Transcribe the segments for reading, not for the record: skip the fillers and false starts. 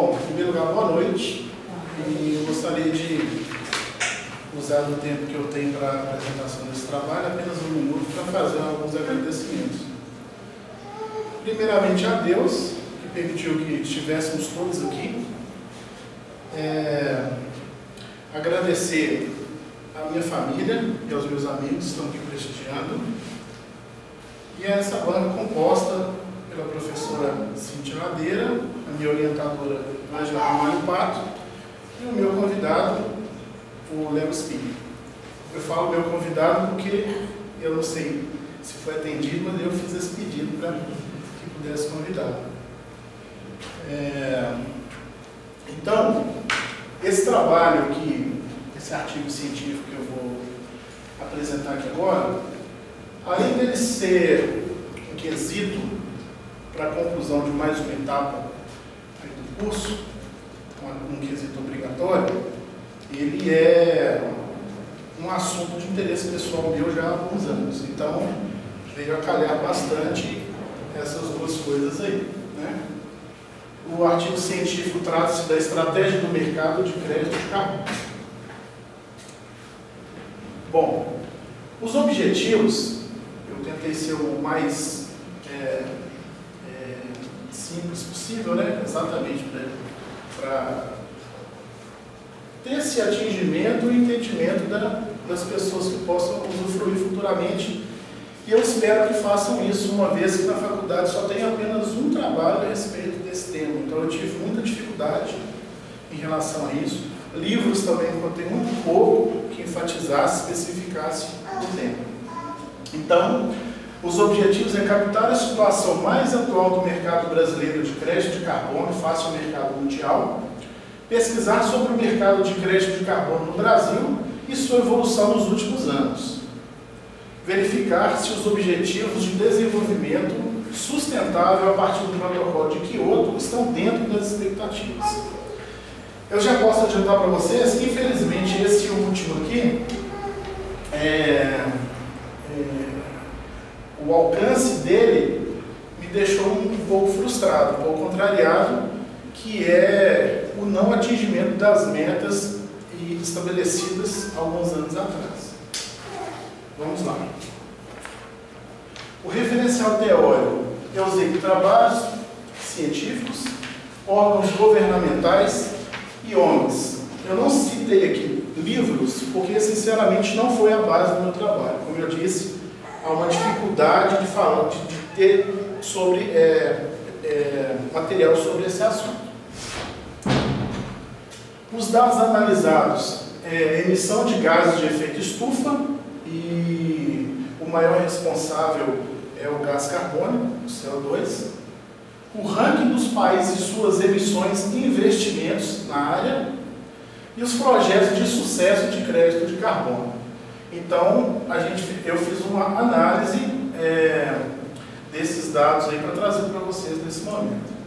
Bom, em primeiro lugar, boa noite. E eu gostaria de usar o tempo que eu tenho para a apresentação desse trabalho, apenas um minuto, para fazer alguns agradecimentos. Primeiramente a Deus, que permitiu que estivéssemos todos aqui. Agradecer à minha família e aos meus amigos que estão aqui prestigiando. E a essa banca composta pela professora Cíntia Ladeira, a minha orientadora Ângela Ramalho Pato e o meu convidado, o Léo Espírito. Eu falo meu convidado porque eu não sei se foi atendido, mas eu fiz esse pedido para que pudesse convidar. Então, esse trabalho aqui, esse artigo científico que eu vou apresentar aqui agora, além dele ser um quesito para a conclusão de mais uma etapa do curso, um quesito obrigatório, ele é um assunto de interesse pessoal meu já há alguns anos. Então, veio a calhar bastante essas duas coisas aí, né? O artigo científico trata-se da estratégia do mercado de crédito de carbono. Bom, os objetivos, eu tentei ser o mais simples possível, né? Exatamente para ter esse atingimento e entendimento das pessoas que possam usufruir futuramente. E eu espero que façam isso, uma vez que na faculdade só tem apenas um trabalho a respeito desse tema. Então eu tive muita dificuldade em relação a isso. Livros também contém muito pouco que enfatizasse, especificasse o tema. Então, os objetivos é captar a situação mais atual do mercado brasileiro de crédito de carbono face ao mercado mundial, pesquisar sobre o mercado de crédito de carbono no Brasil e sua evolução nos últimos anos, verificar se os objetivos de desenvolvimento sustentável a partir do protocolo de Kyoto estão dentro das expectativas. Eu já posso adiantar para vocês que, infelizmente, esse último aqui, o alcance dele me deixou um pouco frustrado, um pouco contrariado, que é o não atingimento das metas estabelecidas alguns anos atrás. Vamos lá. O referencial teórico eu usei trabalhos científicos, órgãos governamentais e ONGs. Eu não citei aqui livros, porque sinceramente não foi a base do meu trabalho. Como eu disse, há uma dificuldade de ter sobre, material sobre esse assunto. Os dados analisados, emissão de gases de efeito estufa, e o maior responsável é o gás carbônico, o CO2. O ranking dos países e suas emissões e investimentos na área, e os projetos de sucesso de crédito de carbono. Então, eu fiz uma análise desses dados aí para trazer para vocês nesse momento.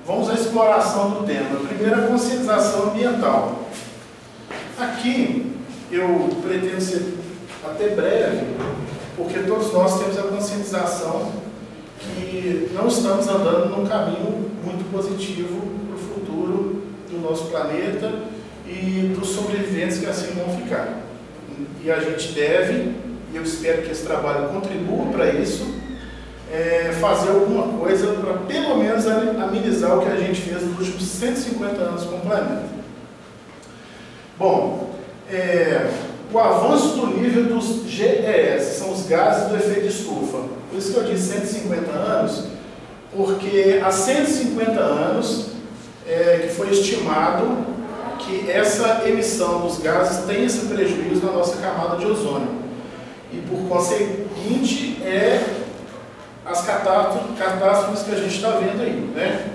Vamos à exploração do tema. Primeiro, a conscientização ambiental. Aqui, eu pretendo ser até breve, porque todos nós temos a conscientização que não estamos andando num caminho muito positivo para o futuro do nosso planeta e dos sobreviventes que assim vão ficar. E a gente deve, e eu espero que esse trabalho contribua para isso, fazer alguma coisa para pelo menos amenizar o que a gente fez nos últimos 150 anos com o planeta. Bom, o avanço do nível dos GES, são os gases do efeito estufa. Por isso que eu disse 150 anos, porque há 150 anos que foi estimado que essa emissão dos gases tem esse prejuízo na nossa camada de ozônio. E por conseguinte, as catástrofes que a gente está vendo aí, né?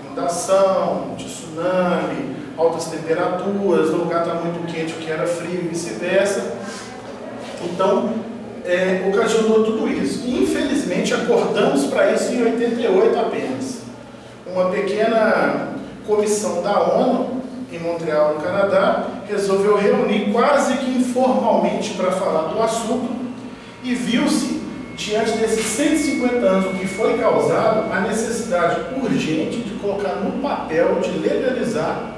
Inundação, tsunami, altas temperaturas, no lugar está muito quente, o que era frio e vice-versa. Então, ocasionou tudo isso. E, infelizmente, acordamos para isso em 88 apenas. Uma pequena comissão da ONU, em Montreal, no Canadá, resolveu reunir quase que informalmente para falar do assunto e viu-se diante desses 150 anos, o que foi causado, a necessidade urgente de colocar no papel, de legalizar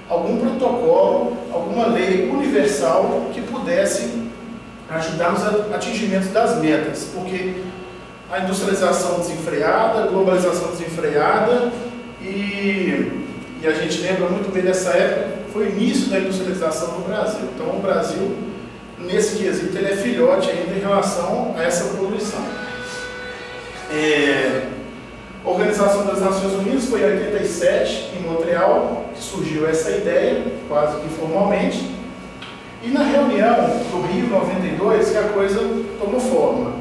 algum protocolo, alguma lei universal que pudesse ajudar nos atingimentos das metas, porque a industrialização desenfreada, a globalização desenfreada, e a gente lembra muito bem dessa época, foi o início da industrialização no Brasil. Então o Brasil, nesse quesito, ele é filhote ainda em relação a essa poluição. A Organização das Nações Unidas foi em 87, em Montreal, que surgiu essa ideia, quase que informalmente, e na reunião do Rio 92 que a coisa tomou forma.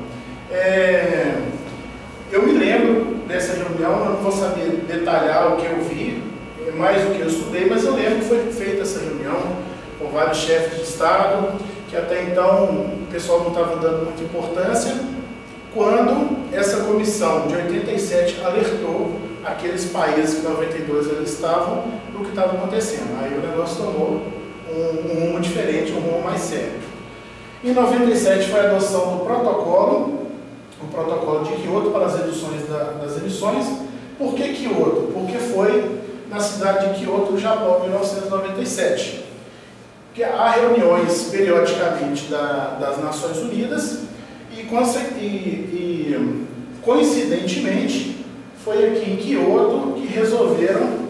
Eu me lembro dessa reunião, eu não vou saber detalhar o que eu vi, mais do que eu estudei, mas eu lembro que foi feita essa reunião com vários chefes de Estado, que até então o pessoal não estava dando muita importância, quando essa comissão de 87 alertou aqueles países que em 92 eles estavam do que estava acontecendo. Aí o negócio tomou um rumo diferente, um rumo mais sério. Em 97 foi a adoção do protocolo, o protocolo de Kyoto para as reduções das emissões. Por que Kyoto? Porque foi na cidade de Kyoto, no Japão, em 1997. Que há reuniões periodicamente das Nações Unidas e coincidentemente foi aqui em Kyoto que resolveram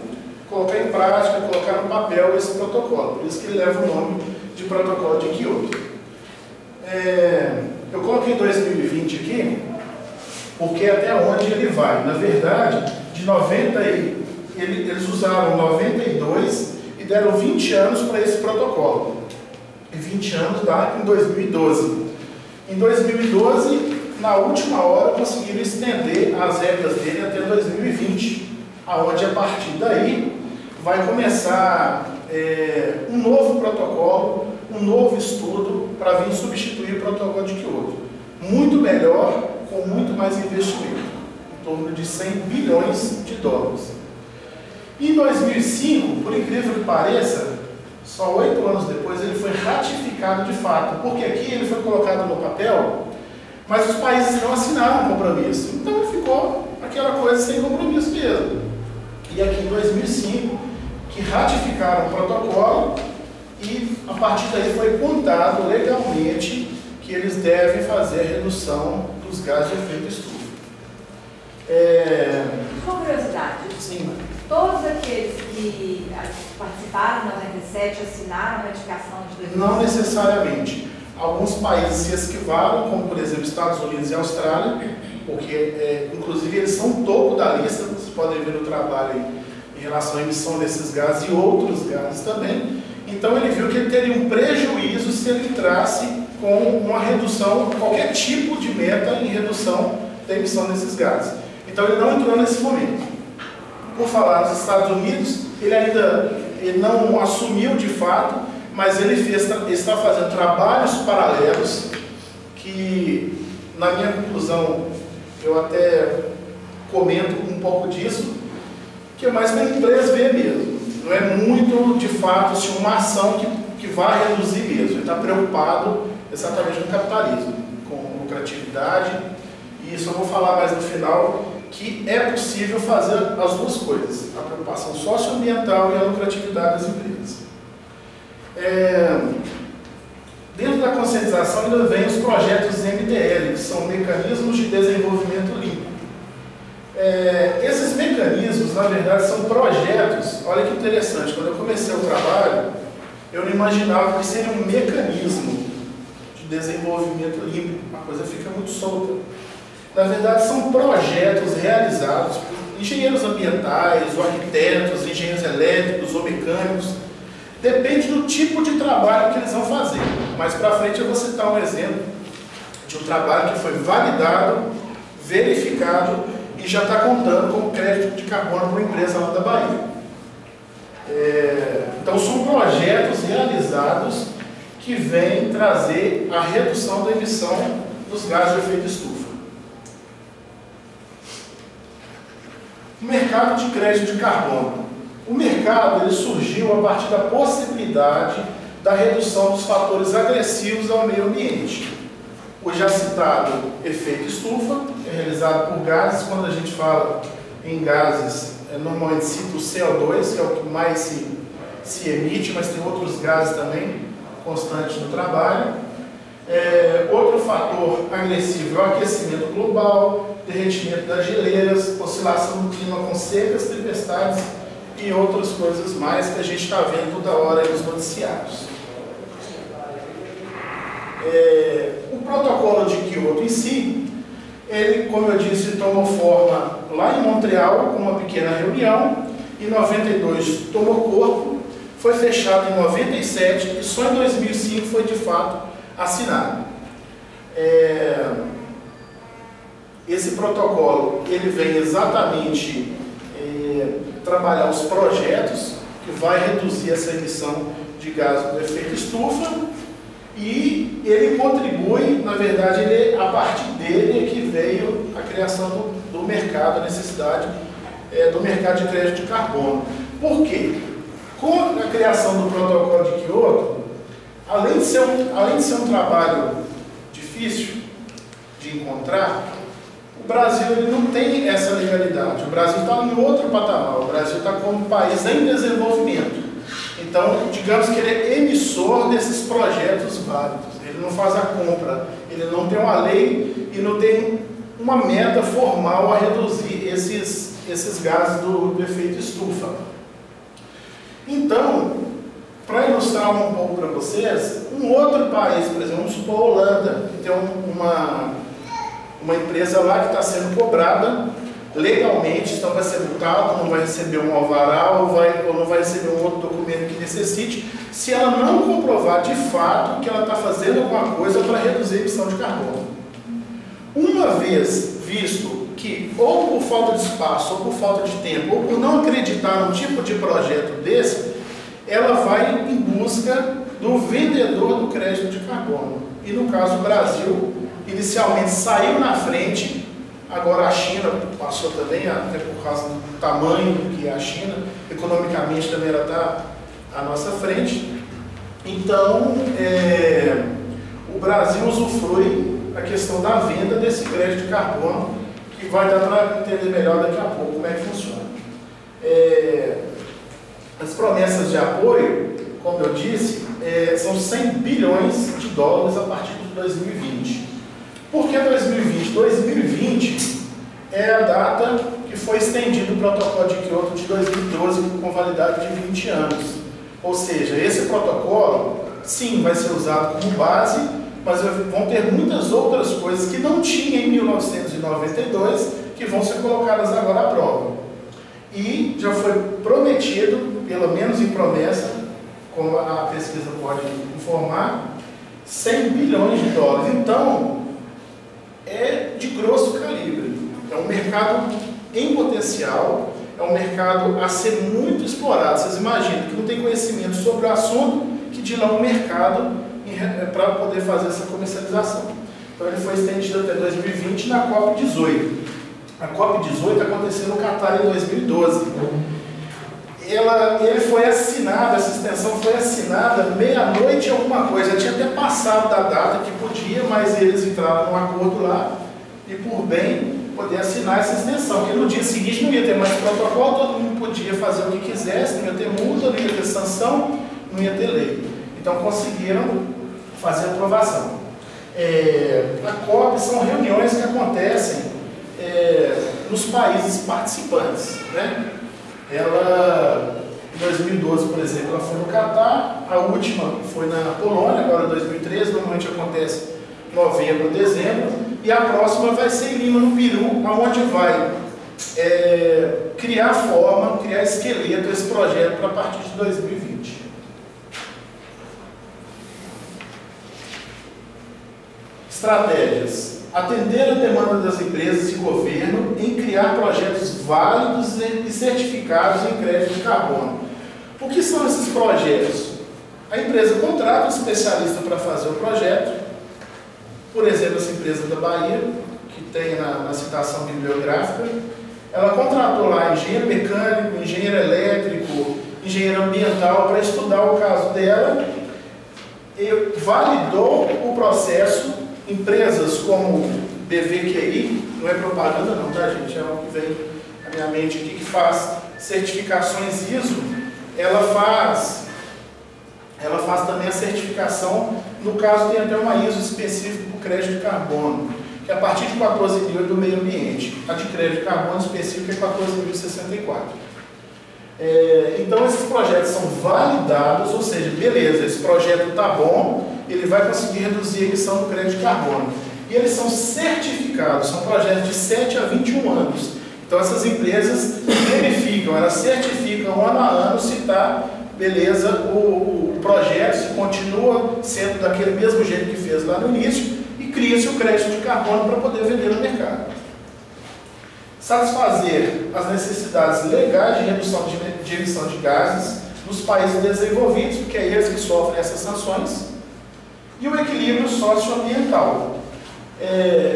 colocar em prática, colocar no papel esse protocolo. Por isso que ele leva o nome de Protocolo de Kyoto. Eu coloquei 2020 aqui, porque até onde ele vai. Na verdade, de 90 eles usaram 92 e deram 20 anos para esse protocolo. E 20 anos dá em 2012. Em 2012, na última hora, conseguiram estender as regras dele até 2020, aonde a partir daí vai começar um novo protocolo, um novo estudo para vir substituir o protocolo de Kyoto. Muito melhor, com muito mais investimento, em torno de 100 bilhões de dólares. Em 2005, por incrível que pareça, só 8 anos depois ele foi ratificado de fato, porque aqui ele foi colocado no papel, mas os países não assinaram o compromisso. Então ficou aquela coisa sem compromisso mesmo. E aqui em 2005, que ratificaram o protocolo e a partir daí foi contado legalmente que eles devem fazer a redução dos gases de efeito estufa. Uma curiosidade. Sim. Todos aqueles que participaram em 97 assinaram a ratificação de 2005? Não necessariamente. Alguns países se esquivaram, como por exemplo Estados Unidos e Austrália, porque inclusive eles são o topo da lista, vocês podem ver no trabalho em relação à emissão desses gases e outros gases também. Então ele viu que ele teria um prejuízo se ele entrasse com uma redução, qualquer tipo de meta em redução da emissão desses gases. Então ele não entrou nesse momento. Por falar nos Estados Unidos, ele não assumiu de fato, mas ele está fazendo trabalhos paralelos que, na minha conclusão, eu até comento um pouco disso, que é mais para a empresa ver mesmo. Não é muito, de fato, assim, uma ação que vai reduzir mesmo. Ele está preocupado exatamente com o capitalismo, com lucratividade, e isso eu vou falar mais no final, que é possível fazer as duas coisas, a preocupação socioambiental e a lucratividade das empresas. Dentro da conscientização ainda vem os projetos MDL, que são mecanismos de desenvolvimento limpo. Esses mecanismos, na verdade, são projetos. Olha que interessante, quando eu comecei o trabalho, eu não imaginava que seria um mecanismo de desenvolvimento limpo, a coisa fica muito solta. Na verdade, são projetos realizados por engenheiros ambientais, ou arquitetos, engenheiros elétricos ou mecânicos. Depende do tipo de trabalho que eles vão fazer. Mais para frente eu vou citar um exemplo de um trabalho que foi validado, verificado e já está contando como crédito de carbono para uma empresa lá da Bahia. Então são projetos realizados que vêm trazer a redução da emissão dos gases de efeito estufa. O mercado de crédito de carbono. O mercado ele surgiu a partir da possibilidade da redução dos fatores agressivos ao meio ambiente. O já citado efeito estufa, é realizado por gases. Quando a gente fala em gases, normalmente cita o CO2, que é o que mais se emite, mas tem outros gases também constantes no trabalho. Outro fator agressivo é o aquecimento global, derretimento das geleiras, oscilação do clima com secas, tempestades e outras coisas mais que a gente está vendo toda hora nos noticiários. O protocolo de Kyoto em si, ele, como eu disse, tomou forma lá em Montreal, com uma pequena reunião. Em 92 tomou corpo, foi fechado em 97 e só em 2005 foi de fato assinado. Esse protocolo, ele vem exatamente trabalhar os projetos que vai reduzir essa emissão de gás do efeito estufa, e ele contribui, na verdade, a partir dele é que veio a criação do mercado, a necessidade do mercado de crédito de carbono. Por quê? Com a criação do protocolo de Kyoto, além de ser um trabalho difícil de encontrar, o Brasil ele não tem essa legalidade. O Brasil está em outro patamar. O Brasil está como um país em desenvolvimento. Então, digamos que ele é emissor desses projetos válidos. Ele não faz a compra, ele não tem uma lei e não tem uma meta formal a reduzir esses gases do efeito estufa. Então, para ilustrar um pouco para vocês, um outro país, por exemplo, vamos supor a Holanda, que tem uma empresa lá que está sendo cobrada legalmente, então vai ser multado, não vai receber um alvará ou não vai receber um outro documento que necessite, se ela não comprovar de fato que ela está fazendo alguma coisa para reduzir a emissão de carbono. Uma vez visto que, ou por falta de espaço, ou por falta de tempo, ou por não acreditar num tipo de projeto desse, ela vai em busca do vendedor do crédito de carbono. E no caso o Brasil, inicialmente saiu na frente. Agora a China passou também, até por causa do tamanho que é a China, economicamente também ela está à nossa frente. Então, o Brasil usufrui a questão da venda desse crédito de carbono, que vai dar para entender melhor daqui a pouco como é que funciona. As promessas de apoio, como eu disse, são 100 bilhões de dólares a partir de 2020. Por que 2020? 2020 é a data que foi estendido o protocolo de Kyoto de 2012 com validade de 20 anos. Ou seja, esse protocolo, sim, vai ser usado como base, mas vão ter muitas outras coisas que não tinha em 1992 que vão ser colocadas agora à prova. E já foi prometido, pelo menos em promessa, como a pesquisa pode informar, 100 bilhões de dólares. Então, é de grosso calibre. É um mercado em potencial, é um mercado a ser muito explorado. Vocês imaginam que não tem conhecimento sobre o assunto, que de lá um mercado para poder fazer essa comercialização. Então ele foi estendido até 2020 na COP18. A COP18 aconteceu no Catar em 2012. Ele foi assinado, essa extensão foi assinada meia-noite alguma coisa. Já tinha até passado da data que podia, mas eles entraram num acordo lá e por bem poder assinar essa extensão, porque no dia seguinte não ia ter mais protocolo, todo mundo podia fazer o que quisesse, não ia ter multa, não ia ter sanção, não ia ter lei. Então conseguiram fazer a aprovação. A COP são reuniões que acontecem nos países participantes, né? Ela, em 2012, por exemplo, ela foi no Catar, a última foi na Polônia, agora em 2013, normalmente acontece novembro, dezembro, e a próxima vai ser em Lima, no Peru, onde vai criar forma, criar esqueleto esse projeto para a partir de 2020. Estratégias. Atender a demanda das empresas e governo em criar projetos válidos e certificados em crédito de carbono. O que são esses projetos? A empresa contrata um especialista para fazer o projeto. Por exemplo, essa empresa da Bahia, que tem na citação bibliográfica, ela contratou lá engenheiro mecânico, engenheiro elétrico, engenheiro ambiental para estudar o caso dela e validou o processo Empresas como BVQI, não é propaganda não, tá gente? É algo que vem à minha mente aqui, que faz certificações ISO, ela faz também a certificação, no caso tem até uma ISO específica para o crédito de carbono, que é a partir de 14.000 do meio ambiente. A de crédito de carbono específica é 14.064. Então esses projetos são validados, ou seja, beleza, esse projeto está bom, ele vai conseguir reduzir a emissão do crédito de carbono. E eles são certificados, são projetos de 7 a 21 anos. Então essas empresas verificam, elas certificam ano a ano se está, beleza, o projeto, se continua sendo daquele mesmo jeito que fez lá no início, e cria-se o crédito de carbono para poder vender no mercado. Satisfazer as necessidades legais de redução de emissão de gases nos países desenvolvidos, porque é eles que sofrem essas sanções, e o equilíbrio socioambiental.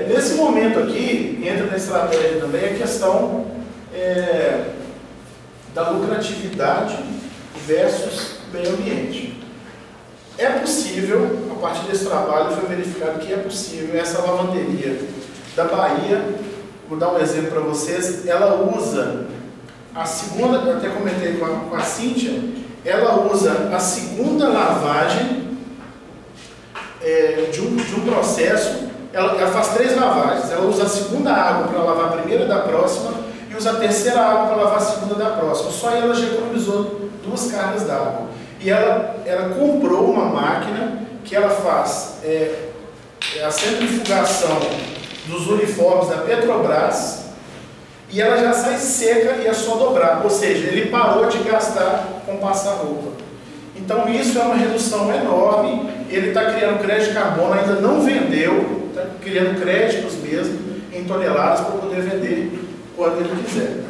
Nesse momento aqui, entra na estratégia também a questão da lucratividade versus meio ambiente. É possível, a partir desse trabalho foi verificado que é possível, essa lavanderia da Bahia, vou dar um exemplo para vocês, ela usa a segunda, eu até comentei com a Cíntia, ela usa a segunda lavagem de um processo, ela faz 3 lavagens, ela usa a segunda água para lavar a primeira da próxima e usa a terceira água para lavar a segunda da próxima. Só ela já economizou 2 cargas d'água. E ela comprou uma máquina que ela faz a centrifugação dos uniformes da Petrobras e ela já sai seca e é só dobrar, ou seja, ele parou de gastar com passar roupa. Então isso é uma redução enorme, ele está criando crédito de carbono, ainda não vendeu, está criando créditos mesmo em toneladas para poder vender quando ele quiser.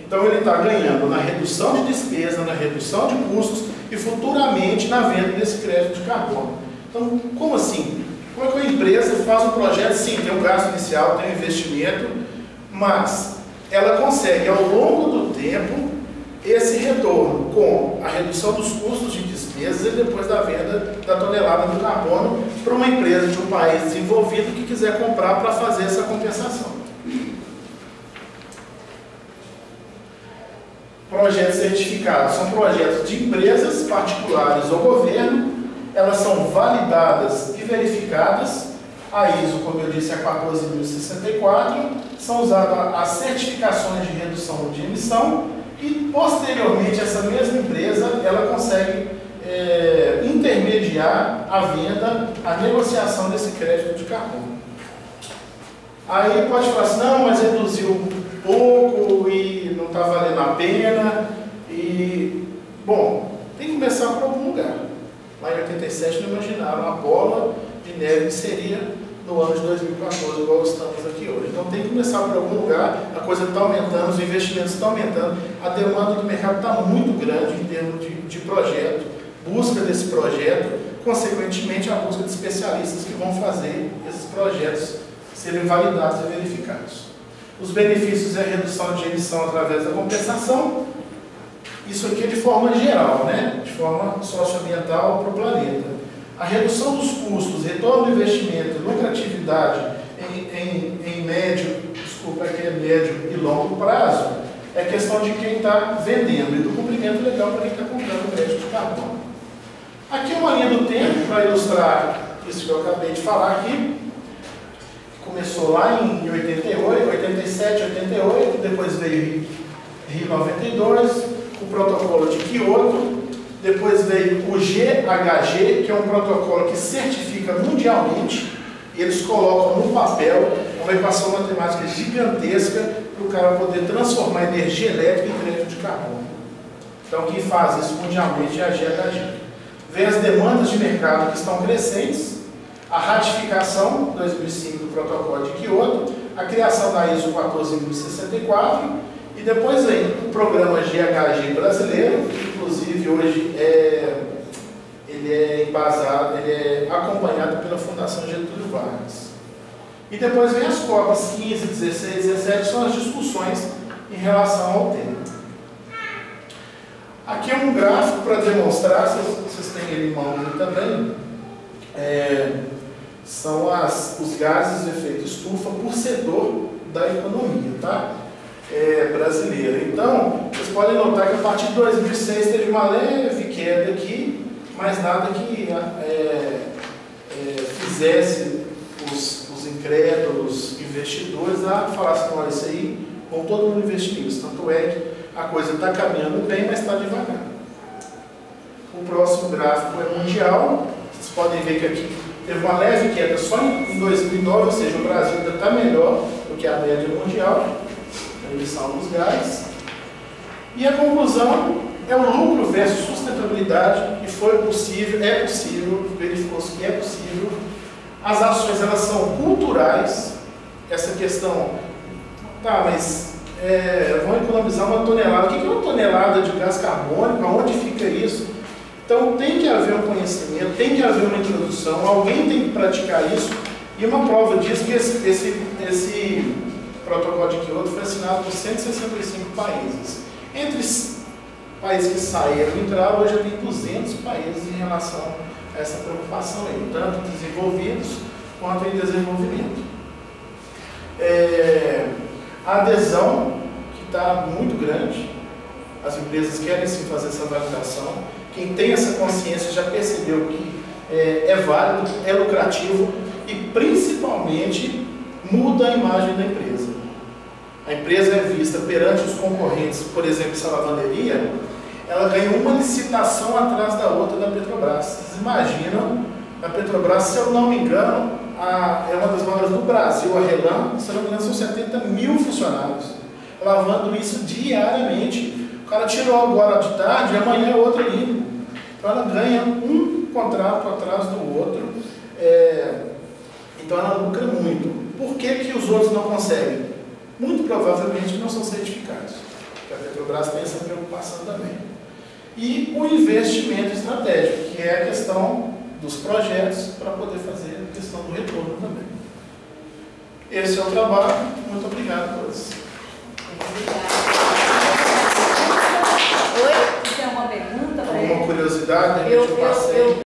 Então ele está ganhando na redução de despesa, na redução de custos e futuramente na venda desse crédito de carbono. Então, como assim? Como é que a empresa faz um projeto? Sim, tem um gasto inicial, tem um investimento, mas ela consegue ao longo do tempo esse retorno com a redução dos custos de despesas e depois da venda da tonelada do carbono para uma empresa de um país desenvolvido que quiser comprar para fazer essa compensação. Projetos certificados são projetos de empresas particulares ou governo, elas são validadas e verificadas. A ISO, como eu disse, é 14.064, são usadas as certificações de redução de emissão e, posteriormente, essa mesma empresa ela consegue intermediar a venda, a negociação desse crédito de carbono. Aí pode falar assim, não, mas reduziu pouco e não está valendo a pena. Bom, tem que começar por algum lugar. Lá em 87 não imaginaram a bola de neve que seria no ano de 2014, igual estamos aqui hoje. Então tem que começar por algum lugar, a coisa está aumentando, os investimentos estão aumentando, a demanda do mercado está muito grande em termos de projeto, busca desse projeto, consequentemente a busca de especialistas que vão fazer esses projetos serem validados e verificados. Os benefícios é a redução de emissão através da compensação, isso aqui é de forma geral, né? De forma socioambiental para o planeta. A redução dos custos, retorno do investimento, lucratividade em médio e longo prazo, é questão de quem está vendendo e do cumprimento legal para quem está comprando o crédito de carbono. Aqui é uma linha do tempo para ilustrar isso que eu acabei de falar aqui. Começou lá em 88, 87, 88, depois veio Rio 92, o protocolo de Kyoto, depois veio o GHG, que é um protocolo que certifica mundialmente, e eles colocam no papel uma equação matemática gigantesca para o cara poder transformar energia elétrica em crédito de carbono. Então quem faz isso mundialmente é a GHG. Vem as demandas de mercado que estão crescentes, a ratificação, 2005, do protocolo de Kyoto, a criação da ISO 14.064 e depois vem o programa GHG brasileiro, que inclusive hoje ele é acompanhado pela Fundação Getúlio Vargas. E depois vem as COPs 15, 16, 17, são as discussões em relação ao tema. Aqui é um gráfico para demonstrar, vocês têm ele em mão também, são os gases de efeito estufa por setor da economia, tá? Brasileira. Então, vocês podem notar que a partir de 2006 teve uma leve queda aqui, mas nada que fizesse os incrédulos investidores a falar assim, olha, isso aí, vão todo mundo investir nisso. Tanto é que a coisa está caminhando bem, mas está devagar. O próximo gráfico é mundial. Vocês podem ver que aqui teve uma leve queda só em 2009, ou seja, o Brasil ainda está melhor do que a média mundial, a emissão dos gases. E a conclusão é o lucro versus sustentabilidade, e foi possível, verificou-se que é possível. As ações, elas são culturais. Essa questão, tá, mas vão economizar uma tonelada. O que é uma tonelada de gás carbônico? Aonde fica isso? Então tem que haver um conhecimento, tem que haver uma introdução, alguém tem que praticar isso. E uma prova disso que esse protocolo de Kyoto foi assinado por 165 países. Entre os países que saíram e entraram, hoje já tem 200 países em relação a essa preocupação aí, tanto desenvolvidos quanto em desenvolvimento. A adesão, que está muito grande, as empresas querem sim fazer essa validação. Quem tem essa consciência já percebeu que é válido, é lucrativo e principalmente muda a imagem da empresa. A empresa é vista perante os concorrentes, por exemplo, essa lavanderia, ela ganha uma licitação atrás da outra da Petrobras. Vocês imaginam, a Petrobras, se eu não me engano, é uma das maiores do Brasil, a Relan, se eu não me engano, são 70 mil funcionários, lavando isso diariamente. O cara tirou agora de tarde, amanhã é outro ali. Então ela ganha um contrato atrás do outro, então ela lucra muito. Por que os outros não conseguem? Muito provavelmente não são certificados. Porque a Petrobras tem essa preocupação também. E o investimento estratégico, que é a questão dos projetos para poder fazer a questão do retorno também. Esse é o trabalho. Muito obrigado a todos. Oi? Você tem alguma pergunta para ele? Alguma curiosidade? Eu passei.